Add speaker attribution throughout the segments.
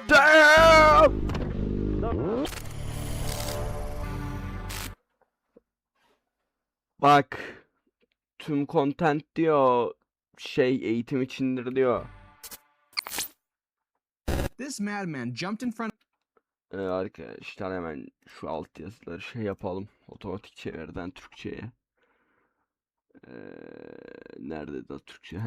Speaker 1: Damn! Bak, tüm content diyor, eğitim içindir diyor.
Speaker 2: This madman jumped in front.
Speaker 1: Arkadaşlar hemen şu alt yazıları yapalım. Otomatik çeviriden Türkçe'ye. Nerede de Türkçe?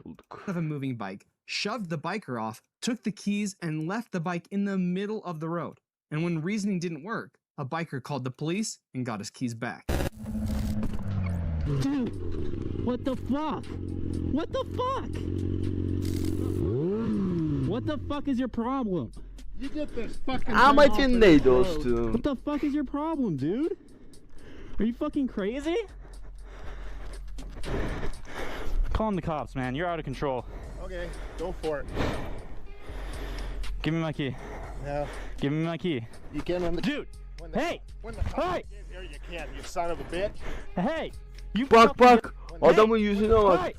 Speaker 1: Bulduk.
Speaker 2: Of a moving bike, shoved the biker off, took the keys, and left the bike in the middle of the road. And when reasoning didn't work, a biker called the police and got his keys back.
Speaker 3: Dude, what the fuck? What the fuck? What the fuck is your problem?
Speaker 4: You get this fucking
Speaker 1: Amacın ne dostum?
Speaker 3: What the fuck is your problem, dude? Are you fucking crazy? Calling the cops, man. You're out of control.
Speaker 4: Okay, go for it.
Speaker 3: Give me my key.
Speaker 4: No.
Speaker 3: Give me my key.
Speaker 4: You can't on the
Speaker 3: Dude! Hey!
Speaker 4: When the cops
Speaker 3: Hey!
Speaker 4: get here, you can't, you son of a bitch.
Speaker 3: Hey! You
Speaker 1: Bak
Speaker 3: fucking-
Speaker 1: bak, adamın yüzüne bak.
Speaker 3: Hey!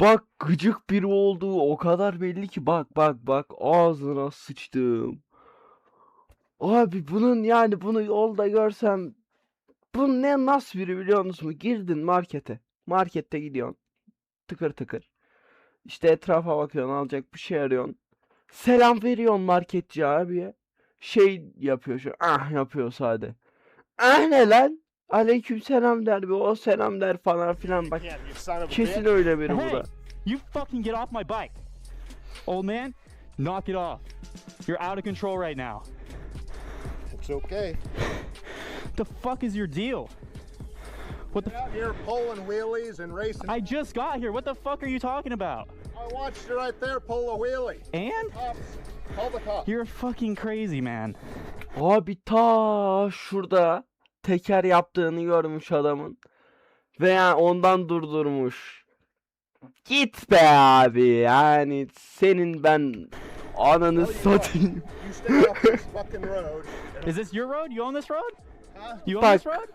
Speaker 1: Bak, gıcık biri olduğu o kadar belli ki, bak ağzına sıçtım. Abi bunu yolda görsem, bu nasıl biri biliyor musun? Girdin markete. Markette gidiyorsun. Tıkır tıkır. İşte etrafa bakıyorsun, alacak bir şey arıyorsun. Selam veriyorsun marketçi abiye. Yapıyor yapıyor sade. Ne lan? Aleykümselam der, o selam der falan filan, bak.
Speaker 4: You son of a
Speaker 1: Kesin
Speaker 4: bitch.
Speaker 1: öyle biri bu
Speaker 3: Hey!
Speaker 1: da.
Speaker 3: You fucking get off my bike! Old man, knock it off. You're out of control right now.
Speaker 4: It's okay.
Speaker 3: The fuck is your deal? What the
Speaker 4: Out here pulling wheelies and racing.
Speaker 3: I just got here. What the fuck are you talking about?
Speaker 4: I watched you right there pull a wheelie.
Speaker 3: And?
Speaker 4: Cops. Call the cops.
Speaker 3: You're fucking crazy, man.
Speaker 1: Abi ta şurada teker yaptığını görmüş adamın. Ve yani ondan durdurmuş. Git be abi, yani senin ben ananı satayım.
Speaker 4: You stay off this fucking road.
Speaker 3: Is this your road? You own this road?
Speaker 4: Huh?
Speaker 3: You own
Speaker 1: Fuck.
Speaker 3: this road?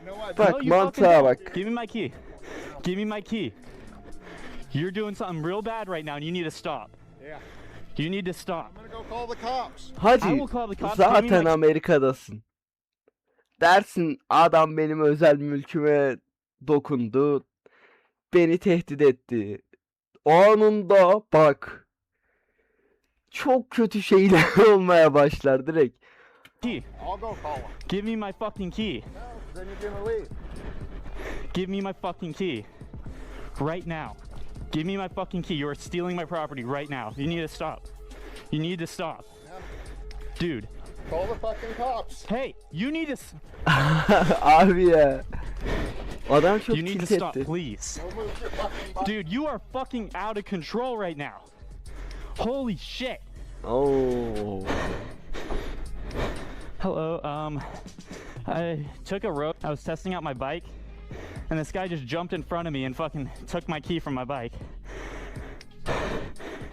Speaker 4: No, I
Speaker 1: Bak,
Speaker 3: No, you
Speaker 1: mantığa
Speaker 3: fucking
Speaker 1: bak.
Speaker 3: don't. Give me my key. Give me my key. You're doing something real bad right now and you need to stop.
Speaker 4: Yeah.
Speaker 3: You need to stop.
Speaker 4: I'm gonna go call the cops.
Speaker 3: I
Speaker 1: Hacı,
Speaker 3: will call the cops. Give me
Speaker 1: zaten
Speaker 3: my-
Speaker 1: Amerika'dasın. Dersin adam benim özel mülküme dokundu. Beni tehdit etti. Anında bak. Çok kötü şeyler olmaya başlar direkt.
Speaker 3: key.
Speaker 4: I'll go call them.
Speaker 3: Give me my fucking key.
Speaker 4: No, 'cause then you're gonna leave.
Speaker 3: Give me my fucking key. Right now. Give me my fucking key. You are stealing my property right now. You need to stop. You need to stop. Dude.
Speaker 4: Call the fucking cops.
Speaker 3: Hey, you need to
Speaker 1: Abi ya. Adam çok
Speaker 3: You need to
Speaker 1: tilt
Speaker 3: stop,
Speaker 1: etti.
Speaker 3: please.
Speaker 4: Go move your fucking bike.
Speaker 3: Dude, you are fucking out of control right now. Holy shit.
Speaker 1: Oo.
Speaker 3: Hello, I took a road. I was testing out my bike, and this guy just jumped in front of me and fucking took my key from my bike.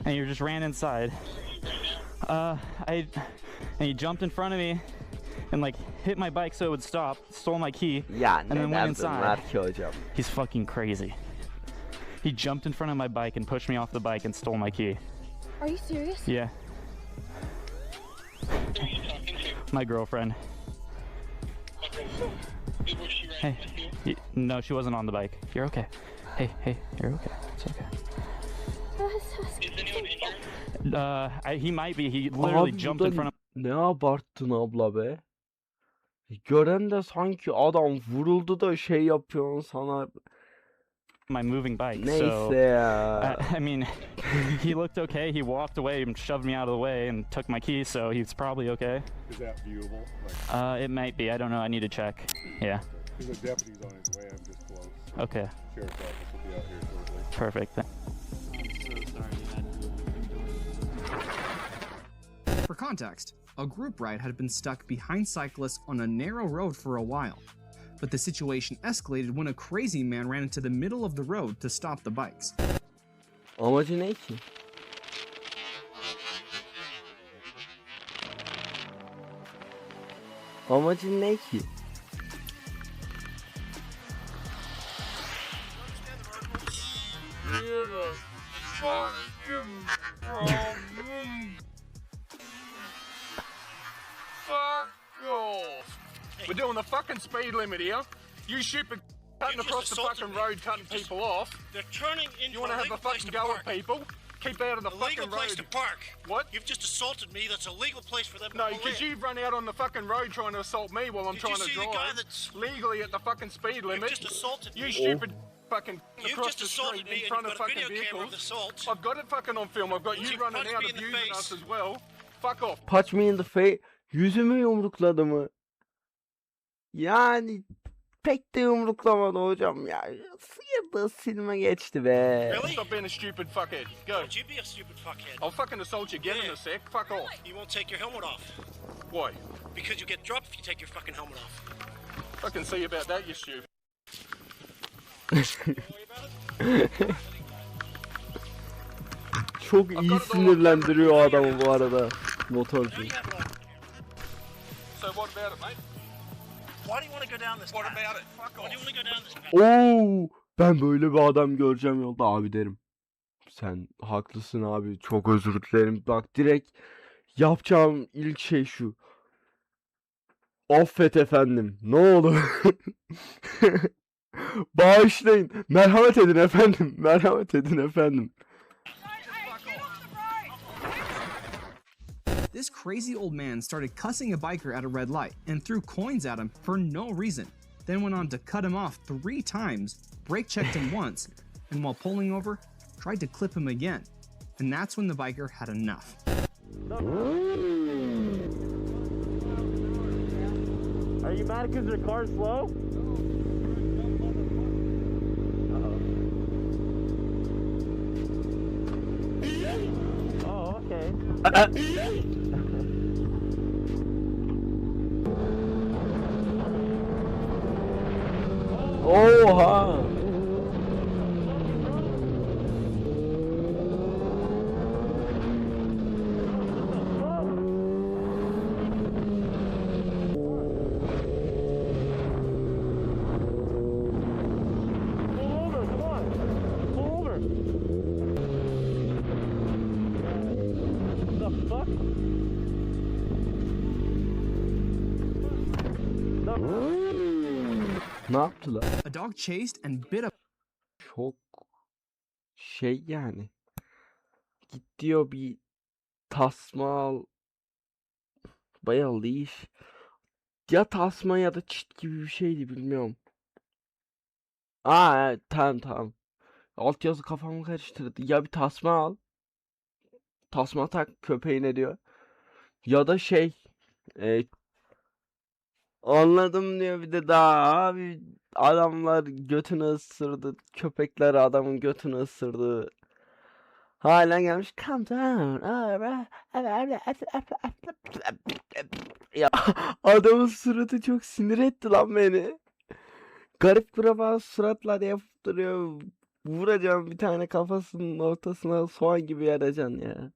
Speaker 3: And he just ran inside. And he jumped in front of me and like hit my bike so it would stop, stole my key,
Speaker 1: Ya
Speaker 3: and then
Speaker 1: ne
Speaker 3: went
Speaker 1: derdin
Speaker 3: inside.
Speaker 1: var ki hocam?
Speaker 3: He's fucking crazy. He jumped in front of my bike and pushed me off the bike and stole my key.
Speaker 5: Are you serious?
Speaker 3: Yeah. My girlfriend. Hey. No, she wasn't on the bike. You're okay. Hey, you're okay. It's okay. He might be. He literally
Speaker 1: Abi
Speaker 3: jumped
Speaker 1: burada
Speaker 3: in front of
Speaker 1: ne abarttın abla be? Gören de sanki adam vuruldu da yapıyorsun sana.
Speaker 3: my moving bike.
Speaker 1: Neyse
Speaker 3: So,
Speaker 1: ya.
Speaker 3: I mean, he looked okay. He walked away and shoved me out of the way and took my keys, so he's probably okay.
Speaker 4: Is that viewable? Like,
Speaker 3: It might be. I don't know. I need to check. Yeah.
Speaker 4: because the deputy's on his way. I'm just close.
Speaker 3: Okay.
Speaker 4: Sheriff's office will be out here shortly.
Speaker 3: Perfect.
Speaker 2: For context, a group ride had been stuck behind cyclists on a narrow road for a while. But the situation escalated when a crazy man ran into the middle of the road to stop the bikes.
Speaker 1: Amacı ne ki? Amacı ne ki?
Speaker 5: We're doing the fucking speed limit here. You stupid cutting across the fucking road, cutting people off.
Speaker 6: They're turning into
Speaker 5: You want to have a fucking go at people? Keep out of the fucking
Speaker 6: illegal place
Speaker 5: road.
Speaker 6: to park.
Speaker 5: What?
Speaker 6: You've just assaulted me. That's a legal place for them to
Speaker 5: No,
Speaker 6: pull
Speaker 5: because
Speaker 6: in.
Speaker 5: you've run out on the fucking road trying to assault me while I'm
Speaker 6: Did
Speaker 5: trying
Speaker 6: you
Speaker 5: to
Speaker 6: see the guy
Speaker 5: drive
Speaker 6: that's-
Speaker 5: legally at the fucking speed limit.
Speaker 6: just assaulted
Speaker 5: You
Speaker 6: me.
Speaker 5: stupid fucking
Speaker 6: You've
Speaker 5: across
Speaker 6: just
Speaker 5: the
Speaker 6: assaulted
Speaker 5: street
Speaker 6: me
Speaker 5: in
Speaker 6: and
Speaker 5: front
Speaker 6: you've
Speaker 5: of
Speaker 6: got a
Speaker 5: fucking
Speaker 6: video camera of
Speaker 5: vehicles.
Speaker 6: the assault.
Speaker 5: I've got it fucking on film. I've got you
Speaker 6: You
Speaker 5: running
Speaker 6: punched
Speaker 5: out
Speaker 6: me in the
Speaker 5: abusing
Speaker 6: face.
Speaker 5: us as well. Fuck off.
Speaker 1: Punch me in the face. Yüzümü yumrukladı mı? Yani pek de yumruklamadı hocam ya. Sıyırdı, silme geçti be.
Speaker 6: Really?
Speaker 5: Stop being a stupid fuckhead. Go.
Speaker 6: Would you be a stupid fuckhead?
Speaker 5: I'll fucking assault you again in a sec. Fuck off.
Speaker 6: You won't take your helmet off.
Speaker 5: Why?
Speaker 6: Because you get dropped if you take your fucking helmet off.
Speaker 5: Fucking see about that, you stupid.
Speaker 1: Çok iyi sinirlendiriyor adamı bu arada. Motorcu.
Speaker 5: So what about it, mate?
Speaker 6: Why do you want to go down this
Speaker 5: What
Speaker 6: path?
Speaker 5: about it? Fuck
Speaker 6: Why do you
Speaker 5: off.
Speaker 6: want to go down this path?
Speaker 1: Oo, ben böyle bir adam göreceğim yolda abi derim. Sen haklısın abi. Çok özür dilerim. Bak direkt yapacağım ilk şey şu. Affet efendim. Ne olur. Bağışlayın. Merhamet edin efendim. Merhamet edin efendim.
Speaker 2: This crazy old man started cussing a biker at a red light and threw coins at him for no reason, then went on to cut him off 3 times, brake checked him once, and while pulling over, tried to clip him again. And that's when the biker had enough.
Speaker 3: Are you mad because your car's slow? Oh, okay.
Speaker 1: Oha. Ne yaptılar?
Speaker 2: A dog chased and bit a
Speaker 1: Çok şey yani. Git diyor bir tasma al. Bayağı iş. Ya tasma ya da çit gibi bir şeydi bilmiyorum. Aa evet, tamam. Altyazı kafamı karıştırdı. Ya bir tasma al. Tasma tak köpeğine diyor. Ya da anladım diyor bir de daha abi adamlar götünü ısırdı. Köpekler adamın götünü ısırdı. Halen gelmiş calm down. Ya adamın suratı çok sinir etti lan beni. Garip kuraba suratlar yapıp duruyor. Vuracağım bir tane kafasının ortasına soğan gibi yaracaksın ya.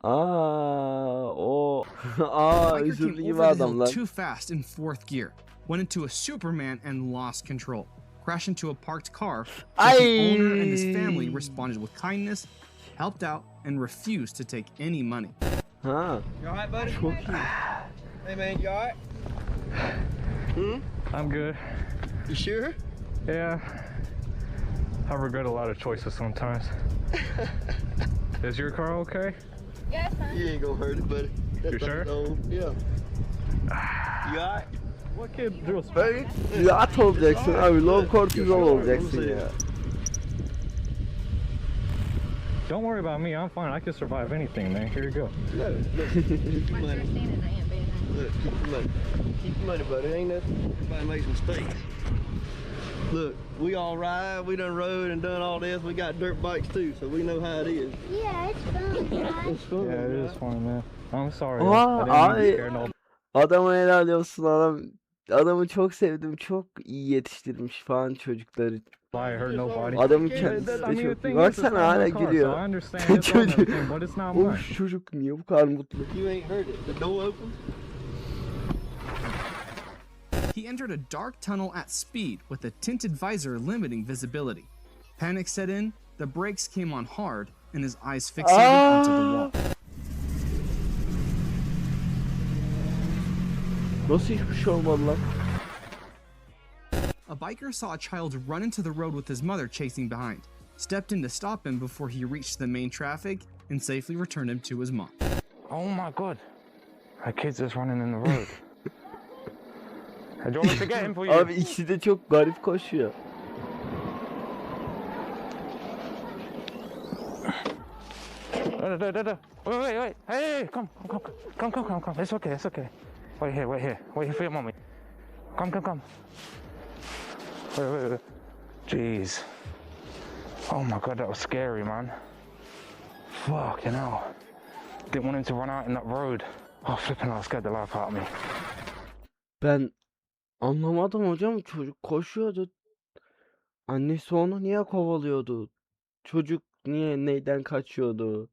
Speaker 2: biker
Speaker 1: özürlü
Speaker 2: came
Speaker 1: gibi
Speaker 2: over the hill
Speaker 1: adamlar.
Speaker 2: too fast in 4th gear, went into a Superman and lost control. Crashed into a parked car, but the owner and his family responded with kindness, helped out, and refused to take any money.
Speaker 1: Ha.
Speaker 7: You alright, buddy?
Speaker 1: Çok iyi.
Speaker 7: Hey, man, you alright?
Speaker 3: I'm good.
Speaker 7: You sure?
Speaker 3: Yeah. I regret a lot of choices sometimes. Is your car okay?
Speaker 8: Yeah, it's fine.
Speaker 7: You ain't gonna hurt it, buddy. That
Speaker 3: You sure?
Speaker 7: thing's old. Yeah. You alright?
Speaker 3: What kid drew a
Speaker 1: Hey, at olacaksın abi. Low cortisol olacaksın ya.
Speaker 3: Don't worry about me. I'm fine. I can survive anything, man. Here you go.
Speaker 7: Look, keep your
Speaker 8: My
Speaker 7: money.
Speaker 8: first thing is I ain't bad.
Speaker 7: Look, keep your money. Keep your money, buddy. Ain't nothing. Everybody makes mistakes. Look, we all ride. We done rode and done all this. We got dirt bikes too, so we know how it is.
Speaker 8: Yeah, it's fun, guys.
Speaker 7: It's fun.
Speaker 3: Yeah, it is fun, man. I'm sorry.
Speaker 1: Aa,
Speaker 3: I didn't mean to
Speaker 1: ay.
Speaker 3: scare no.
Speaker 1: Adamı helal olsun adam. Adamı çok sevdim. Çok iyi yetiştirmiş falan çocukları.
Speaker 3: I hurt nobody.
Speaker 1: Adamın
Speaker 3: Yeah,
Speaker 1: kendisi
Speaker 3: that- I
Speaker 1: de
Speaker 3: mean, the
Speaker 1: çok iyi.
Speaker 3: thing is, it's
Speaker 1: Baksana
Speaker 3: not
Speaker 1: hala
Speaker 3: my car, so I
Speaker 1: gülüyor.
Speaker 3: understand it's on
Speaker 1: Çocuk.
Speaker 3: everything, but it's not mine.
Speaker 1: Of çocuk niye bu kadar mutlu?
Speaker 7: You ain't hurt it. The door open.
Speaker 2: He entered a dark tunnel at speed with a tinted visor limiting visibility. Panic set in, the brakes came on hard, and his eyes fixated onto the wall.
Speaker 1: Nasıl hiçbir şey olmadı lan?
Speaker 2: A biker saw a child run into the road with his mother chasing behind, stepped in to stop him before he reached the main traffic, and safely returned him to his mom.
Speaker 9: Oh my god. My kid's just running in the road. Do you want me to get him for you?
Speaker 1: Abi ikisi de çok garip koşuyor.
Speaker 9: Wait. Hey, come. It's okay. Wait here for your mommy. Come. Wait. Jeez. Oh my god, that was scary, man. Fucking hell. Didn't want him to run out in that road. Oh, flipping out, scared the life out of me.
Speaker 1: Ben anlamadım hocam. Çocuk koşuyordu. Annesi onu niye kovalıyordu? Çocuk niye neyden kaçıyordu?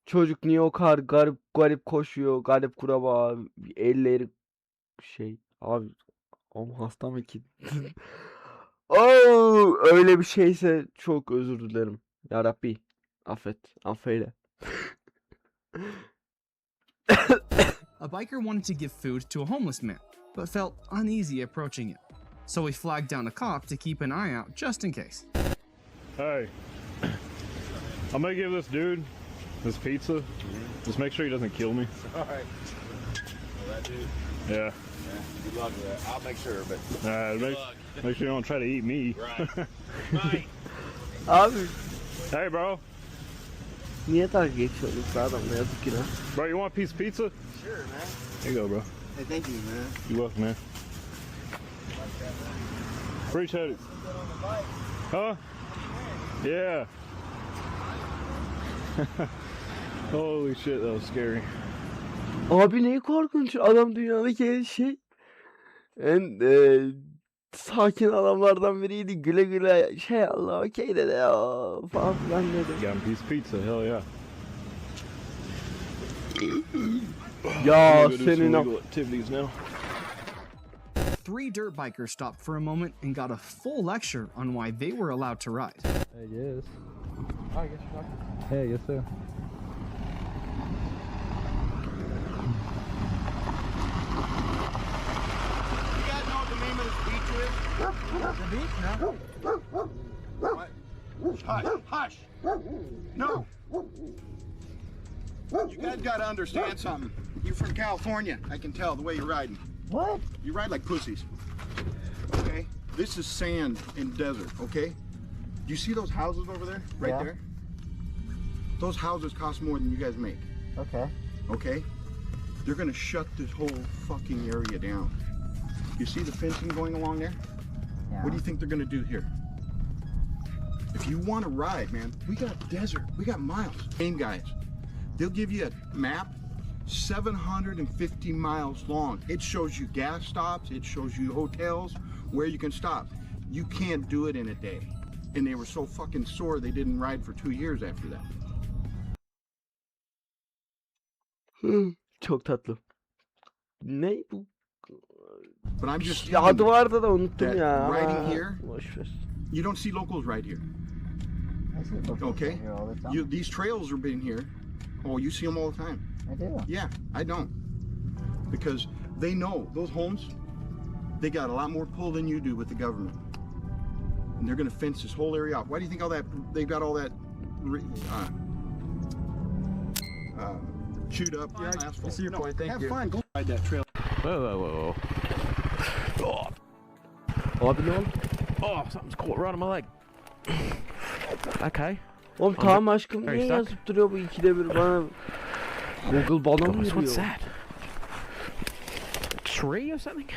Speaker 1: Çocuk niye o kadar garip koşuyor? Garip kuraba. Elleri şey. Abi ama hasta mı ki? Oh, öyle bir şeyse çok özür dilerim. Ya Rabbi affeyle.
Speaker 2: A biker wanted to give food to a homeless man, but felt uneasy approaching him. So he flagged down a cop to keep an eye out just in case.
Speaker 4: Hey, I'm gonna give this dude this pizza. Just make sure he doesn't kill me.
Speaker 10: All right. Well, that dude.
Speaker 4: Yeah.
Speaker 10: Good luck with that. I'll make sure, but.
Speaker 4: Make sure you don't try to eat me.
Speaker 10: Right. Right.
Speaker 1: Abi
Speaker 4: Hey, bro.
Speaker 1: niye dalga geçiyorsunuz adamla, yazık yine.
Speaker 4: Bro, you want a piece of pizza?
Speaker 10: Sure, man.
Speaker 4: Here you go, bro.
Speaker 10: Hey, thank you, man.
Speaker 4: You welcome, man. Appreciate it. Huh? Yeah. Holy shit, that was scary.
Speaker 1: Abi ne korkunç, adam dünyadaki en sakin adamlardan biriydi. Güle güle şey Allah okey dedi ya falan filan dedi.
Speaker 4: Got a piece of pizza, hell yeah.
Speaker 1: Ya
Speaker 4: I'm gonna do some
Speaker 1: senin
Speaker 4: illegal activities now.
Speaker 2: 3 dirt bikers stopped for a moment and got a full lecture on why they were allowed to ride.
Speaker 11: I guess. I guess you're talking. Hey, yes sir.
Speaker 5: You guys know what the name of this beach is?
Speaker 11: The beach, no?
Speaker 5: What? Hush, hush. No. You guys gotta understand something. You're from California, I can tell the way you're riding.
Speaker 11: What?
Speaker 5: You ride like pussies. Okay? This is sand and desert, okay? Do you see those houses over there? Right
Speaker 11: Yeah.
Speaker 5: there? Those houses cost more than you guys make.
Speaker 11: Okay.
Speaker 5: Okay? They're gonna shut this whole fucking area down. You see the fencing going along there?
Speaker 11: Yeah.
Speaker 5: What do you think they're gonna do here? If you wanna ride, man, we got desert, we got miles. Game guys, they'll give you a map 750 miles long. It shows you gas stops, it shows you hotels, where you can stop. You can't do it in a day. And they were so fucking sore they didn't ride for 2 years after that.
Speaker 1: Çok tatlı. Ne bu?
Speaker 5: But I'm just
Speaker 1: Ya adı vardı da unuttum
Speaker 5: that
Speaker 1: ya.
Speaker 5: riding here,
Speaker 1: Boş ver.
Speaker 5: you don't see locals right here.
Speaker 11: I see locals
Speaker 5: Okay.
Speaker 11: here all the time.
Speaker 5: These trails are being here. Oh, you see them all the time.
Speaker 11: I do.
Speaker 5: Yeah, I don't. Because they know those homes, they got a lot more pull than you do with the government. And they're gonna fence this whole area off. Why do you think all that, they've got all that chewed up asphalt?
Speaker 11: I see your point, thank
Speaker 5: have
Speaker 11: you.
Speaker 5: fun, go ride that trail.
Speaker 9: Whoa.
Speaker 1: Abi ne oldu?
Speaker 9: Oh, something's caught right on my leg. Okay.
Speaker 1: Oğlum tamam aşkım
Speaker 9: very
Speaker 1: niye
Speaker 9: stuck.
Speaker 1: yazıp duruyor bu ikide bir bana? Google bana mı
Speaker 9: Gosh, what's
Speaker 1: veriyor?
Speaker 9: that? A tree or something?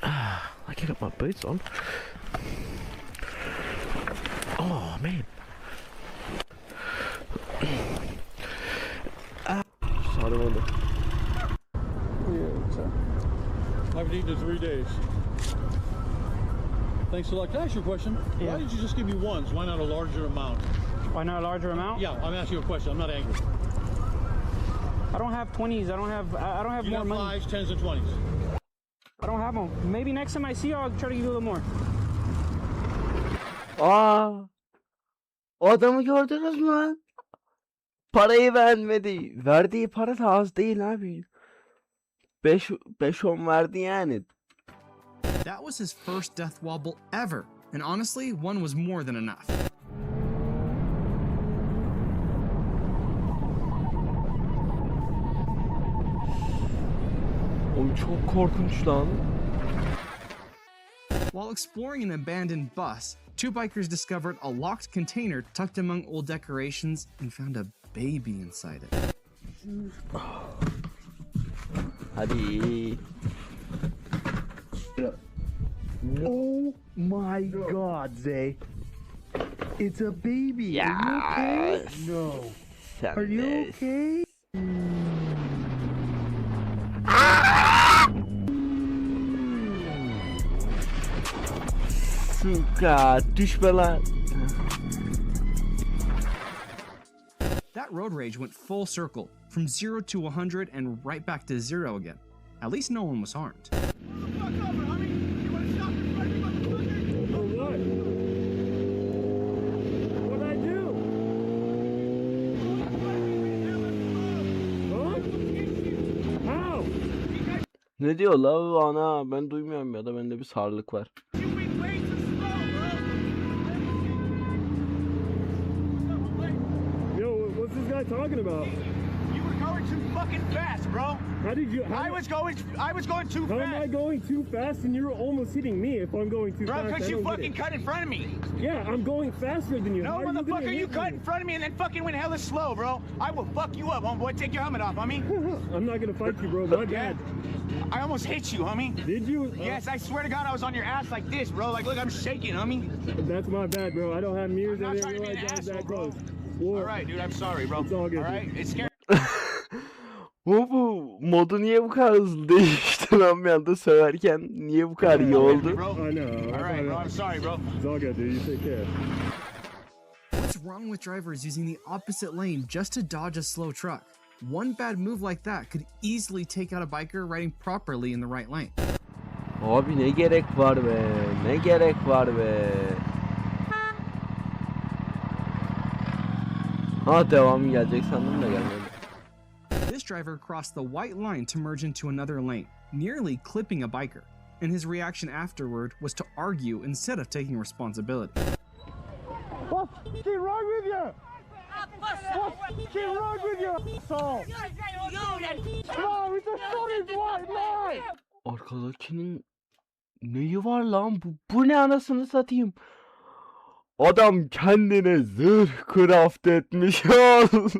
Speaker 9: I get up my boots on. Oh man.
Speaker 1: Sarmadı.
Speaker 12: I haven't eaten in 3 days. Thanks a lot. Can I ask you a question?
Speaker 3: Yeah.
Speaker 12: Why did you just give me ones? Why not a larger amount?
Speaker 3: Why not a larger amount?
Speaker 12: Yeah, I'm asking you a question. I'm not angry.
Speaker 3: I don't have 20s. I don't have
Speaker 12: You
Speaker 3: more
Speaker 12: got
Speaker 3: money.
Speaker 12: 5s, 10s, and 20s.
Speaker 3: I don't have them. Maybe next time I see you, I'll try to give you a little more.
Speaker 1: Aa! O adamı gördünüz mü lan? Parayı vermedi. Verdiği para da az değil abi. 5-10 verdi yani.
Speaker 2: That was his first death wobble ever, and honestly, one was more than enough.
Speaker 1: Oğlum çok korkunç lan.
Speaker 2: While exploring an abandoned bus, two bikers discovered a locked container tucked among old decorations and found a baby inside it.
Speaker 1: Hadi.
Speaker 7: Oh my God, Zay. It's a baby.
Speaker 1: Yes.
Speaker 7: Are you okay? No.
Speaker 1: Sen
Speaker 7: Are you
Speaker 1: de-
Speaker 7: okay?
Speaker 1: Suka düşme lan.
Speaker 2: That road rage went full circle, from 0 to 100 and right back to 0 again. At least no one was harmed.
Speaker 1: Ne diyor la ana? Ben duymuyorum ya da bende bir sarlık var.
Speaker 4: Yo, what's this guy talking about?
Speaker 6: You were going too fucking fast, bro.
Speaker 4: How did you?
Speaker 6: I was going too
Speaker 4: How am I
Speaker 6: fast.
Speaker 4: going too fast and you're almost hitting me if I'm going too
Speaker 6: Bro,
Speaker 4: fast?
Speaker 6: because
Speaker 4: I
Speaker 6: you
Speaker 4: don't get
Speaker 6: fucking
Speaker 4: it.
Speaker 6: cut in front of me.
Speaker 4: Yeah, I'm going faster than you.
Speaker 6: No,
Speaker 4: How are you gonna
Speaker 6: motherfucker, you
Speaker 4: hit
Speaker 6: cut
Speaker 4: me?
Speaker 6: in front of me and then fucking went hella slow, bro. I will fuck you up, homeboy. Take your helmet off, homie.
Speaker 4: I'm not gonna fight you, bro. My
Speaker 6: Yeah.
Speaker 4: bad.
Speaker 6: I almost hit you, homie.
Speaker 4: Did you?
Speaker 6: Yes, I swear to God, I was on your ass like this, bro. Like, look, I'm shaking, homie.
Speaker 4: That's my bad, bro. I don't have mirrors.
Speaker 6: I'm not
Speaker 4: I
Speaker 6: trying
Speaker 4: didn't
Speaker 6: to be an
Speaker 4: realize I was
Speaker 6: asshole,
Speaker 4: that
Speaker 6: bro.
Speaker 4: close. Whoa.
Speaker 6: All right, dude, I'm sorry, bro.
Speaker 4: It's all good,
Speaker 6: All right, it's scary.
Speaker 1: Bu modu niye bu kadar hızlı değişti lan bir anda söverken niye bu kadar iyi oldu?
Speaker 6: Bro.
Speaker 4: I know.
Speaker 6: All right, bro, I'm sorry, bro.
Speaker 4: It's all good, dude. You take care.
Speaker 2: What's wrong with drivers using the opposite lane just to dodge a slow truck? One bad move like that could easily take out a biker riding properly in the right lane.
Speaker 1: Abi ne gerek var be? Ne gerek var be? Ha devamı gelecek sandım da gelmedi.
Speaker 2: This driver crossed the white line to merge into another lane, nearly clipping a biker, and his reaction afterward was to argue instead of taking responsibility.
Speaker 4: What's wrong with you? What's wrong with you? Asshole. No, it's a solid white line.
Speaker 1: Arkadakinin neyi var lan? Bu ne anasını satayım? Adam kendine zırh craft etmiş oğlum.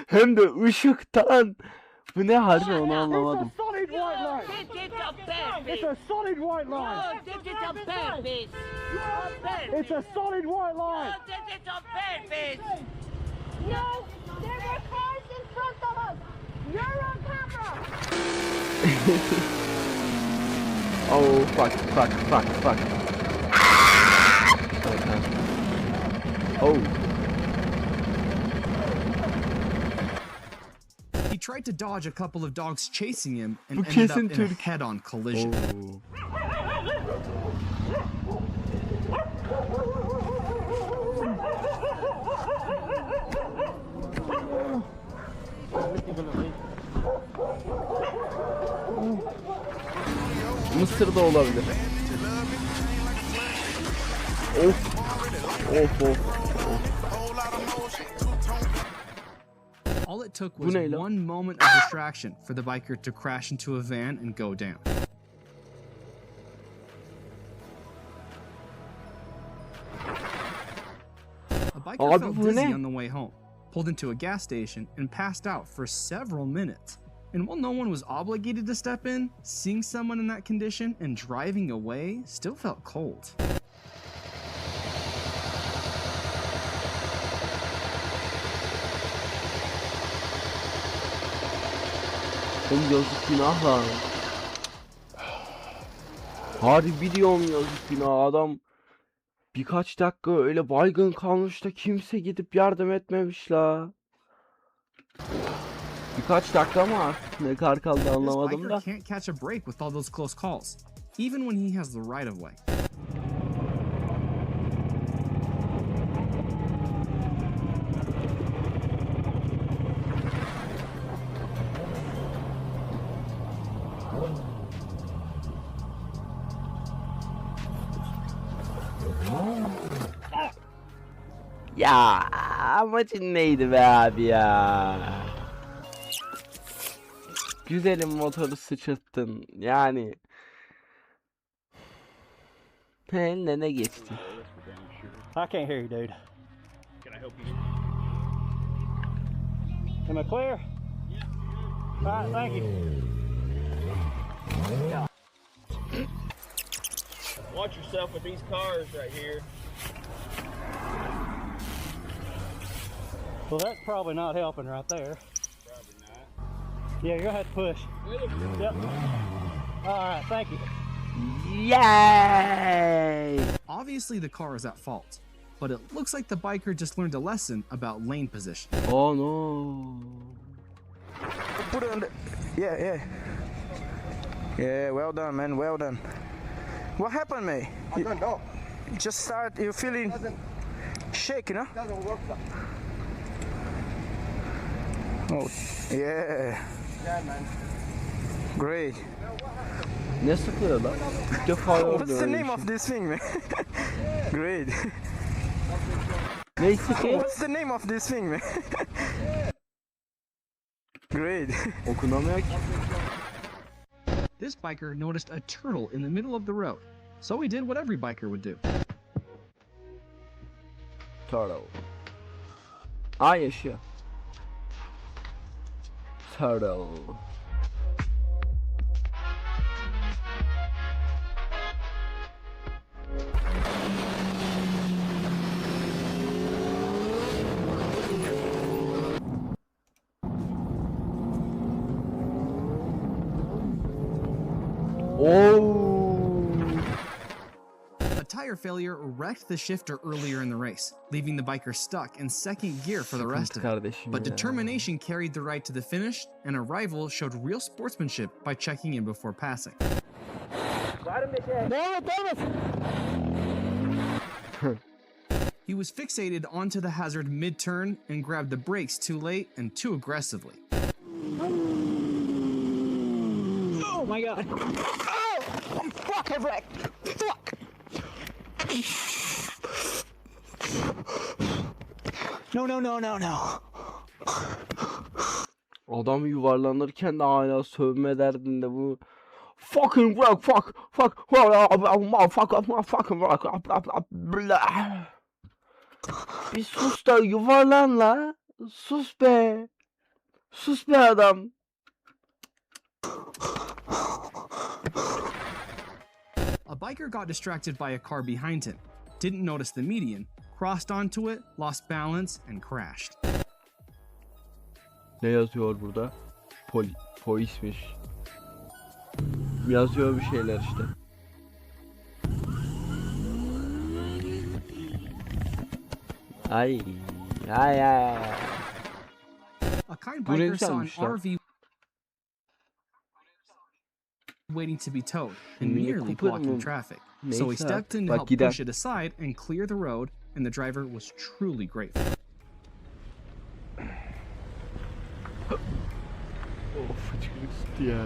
Speaker 1: Hem de ışıktan. Bu ne harbi onu anlamadım.
Speaker 4: It's a solid white line. It's a solid white line. It's a solid white line.
Speaker 8: No, there were cars in front of us. You're on camera.
Speaker 1: Oh fuck. Oh.
Speaker 2: He tried to dodge a couple of dogs chasing him and
Speaker 1: Bu
Speaker 2: ended up
Speaker 1: kesin
Speaker 2: in a
Speaker 1: Türk.
Speaker 2: head-on collision.
Speaker 1: Oo. Mısır da olabilir. Of.
Speaker 2: All it took
Speaker 1: Bu
Speaker 2: was
Speaker 1: ne lan?
Speaker 2: one moment of distraction for the biker to crash into a van and go down. A biker
Speaker 1: Abi
Speaker 2: felt
Speaker 1: bu
Speaker 2: dizzy
Speaker 1: ne?
Speaker 2: on the way home, pulled into a gas station, and passed out for several minutes. And while no one was obligated to step in, seeing someone in that condition and driving away still felt cold.
Speaker 1: Oğlum yazık günah lan. Harbi diyorum yazık günah. Adam birkaç dakika öyle baygın kalmış da kimse gidip yardım etmemiş la. Birkaç dakika mı artık ne kadar kaldı
Speaker 2: This
Speaker 1: anlamadım
Speaker 2: biker
Speaker 1: da.
Speaker 2: can't catch a break with all those close calls, even when he has the right of way.
Speaker 1: Ya amacın neydi be abi ya? Güzelim motoru sıçırttın. Yani eline ne geçti?
Speaker 4: I can't hear you, dude. Can I help you? Am I clear? Yeah. All right, thank you.
Speaker 7: Watch yourself with these cars right here.
Speaker 4: Well, that's probably not helping right there.
Speaker 7: Probably not.
Speaker 4: Yeah, you're gonna have to push. Yep. All right, thank you.
Speaker 1: Yay!
Speaker 2: Obviously, the car is at fault, but it looks like the biker just learned a lesson about lane position.
Speaker 1: Oh no.
Speaker 7: Put it on the... Yeah. Yeah, well done, man, well done. What happened, mate?
Speaker 10: I don't know.
Speaker 7: You just start, you're feeling shaky, no?
Speaker 10: Doesn't work.
Speaker 7: Oh, yeah.
Speaker 10: Yeah, man.
Speaker 7: Great.
Speaker 1: Ne sıkıyor lan? İlk defa gördüm
Speaker 7: What's the
Speaker 1: öyle bir
Speaker 7: name
Speaker 1: şey.
Speaker 7: of this thing, man? Great.
Speaker 1: Ne sıkıyor?
Speaker 7: What's the name of this thing, man? Great.
Speaker 1: Okunamıyor ki.
Speaker 2: This biker noticed a turtle in the middle of the road, so he did what every biker would do.
Speaker 1: Turtle. Aa yaşıyor. Turtle.
Speaker 2: A tire failure wrecked the shifter earlier in the race, leaving the biker stuck in second gear for the rest of it.
Speaker 1: Kardeşim
Speaker 2: But
Speaker 1: ya.
Speaker 2: determination carried the ride to the finish, and a rival showed real sportsmanship by checking in before passing. He was fixated onto the hazard mid-turn and grabbed the brakes too late and too aggressively.
Speaker 4: Oh my god. Oh! Fuck, I wrecked. Fuck! No.
Speaker 1: Adam yuvarlanırken de hala sövme derdinde bu. Fucking rock, fuck, fucking rock, blah. Bir sus da yuvarlan la. Sus be. Sus be adam.
Speaker 2: A biker got distracted by a car behind him, didn't notice the median, crossed onto it, lost balance, and crashed.
Speaker 1: Ne yazıyor burada? Polismiş. Yazıyor bir şeyler işte. Ay.
Speaker 2: A kind
Speaker 1: Bu ne
Speaker 2: biker saw an
Speaker 1: güzelmiş lan.
Speaker 2: RV waiting to be towed and
Speaker 1: Mini
Speaker 2: nearly
Speaker 1: Cooper
Speaker 2: blocking
Speaker 1: mı?
Speaker 2: traffic. So he
Speaker 1: Neyse
Speaker 2: stepped in to
Speaker 1: bak
Speaker 2: help
Speaker 1: gider.
Speaker 2: push it aside and clear the road, and the driver was truly grateful.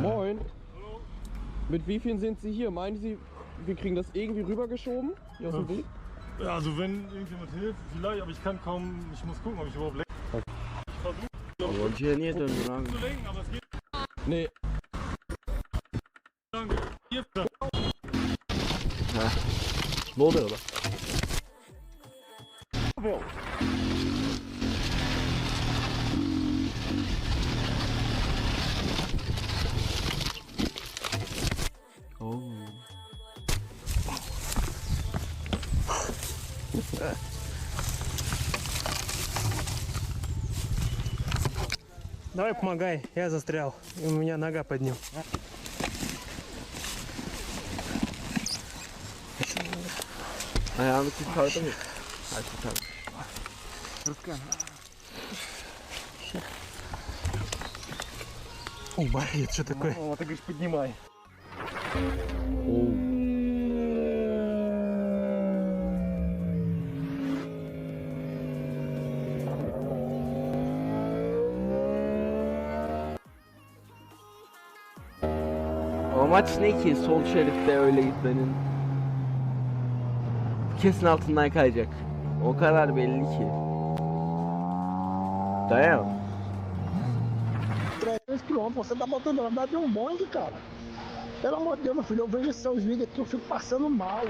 Speaker 11: Moin. Mit wie vielen sind Sie hier? Meinen Sie, wir kriegen das irgendwie rübergeschoben? Hier aus dem Weg?
Speaker 12: Ja, also wenn irgendjemand hilft, vielleicht, aber ich kann kaum, ich muss gucken, ob ich überhaupt lenken. Ich versuche
Speaker 1: Hocaya niye döndün abi?
Speaker 12: zu lenken, aber es geht.
Speaker 11: Nee.
Speaker 12: Hier,
Speaker 1: Ne oluyor lan? Oo.
Speaker 4: Давай помогай, я застрял. И у меня нога под ним.
Speaker 1: Ayağını kurtardı mı? Hayır kurtarmış.
Speaker 4: Оба, это что такое?
Speaker 11: О, ты говоришь, поднимай.
Speaker 1: Oo. Amaç ne ki sol şeritte öyle gitmenin? Kesin altından kayacak. O kadar belli ki. Dayan.
Speaker 4: 300 km, você tá botando na andar de um bonde, cara. Pelo amor de Deus, meu filho, eu vejo seus vídeos aqui, eu fico passando mal.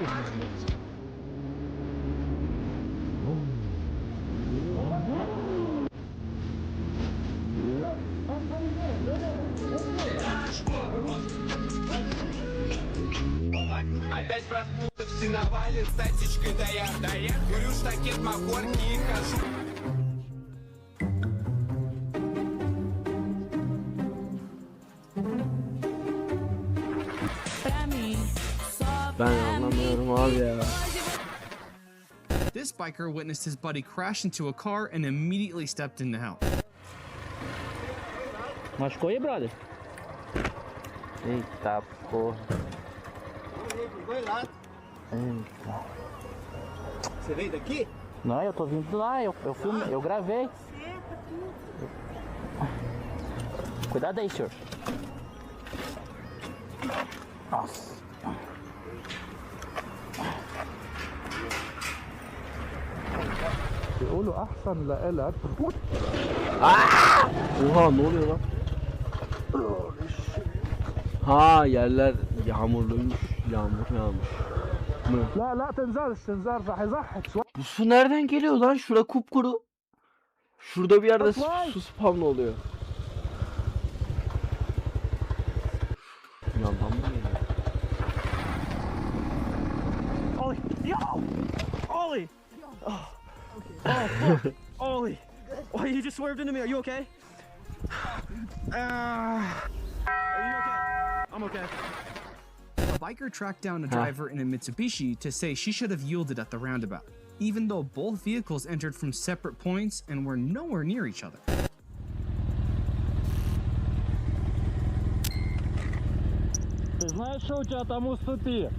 Speaker 13: Опять проснулся на вале, статичкой доя, курю штакет, махорки и хожу.
Speaker 1: Ben anlamıyorum abi ya.
Speaker 2: This biker witnessed his buddy crash into a car and immediately stepped in to help.
Speaker 3: Machucou aí, brother?
Speaker 1: Eita porra.
Speaker 7: Eita. Você veio daqui?
Speaker 3: Não, eu tô vindo lá, eu filmei, eu gravei. Cuidado aí, senhor. Nossa.
Speaker 4: بيقولوا احسن لإلك.
Speaker 1: Oha ne oluyor lan? Ha yerler yağmurluymuş. Yağmur yağmış. Mı?
Speaker 4: لا لا تنزلش تنزلش راح يزحك شوي.
Speaker 1: Bu su nereden geliyor lan? Şura kupkuru. Şurada bir yerde su spamlı oluyor. Yandan mı geliyor?
Speaker 4: Ollie, yo, Ollie. Oh, fuck. Ollie. Oh, you just swerved into me. Are you okay? Are you okay? I'm okay.
Speaker 2: A biker tracked down a driver in a Mitsubishi to say she should have yielded at the roundabout, even though both vehicles entered from separate points and were nowhere near each other.
Speaker 12: Ты знаешь, что у тебя там у ступи?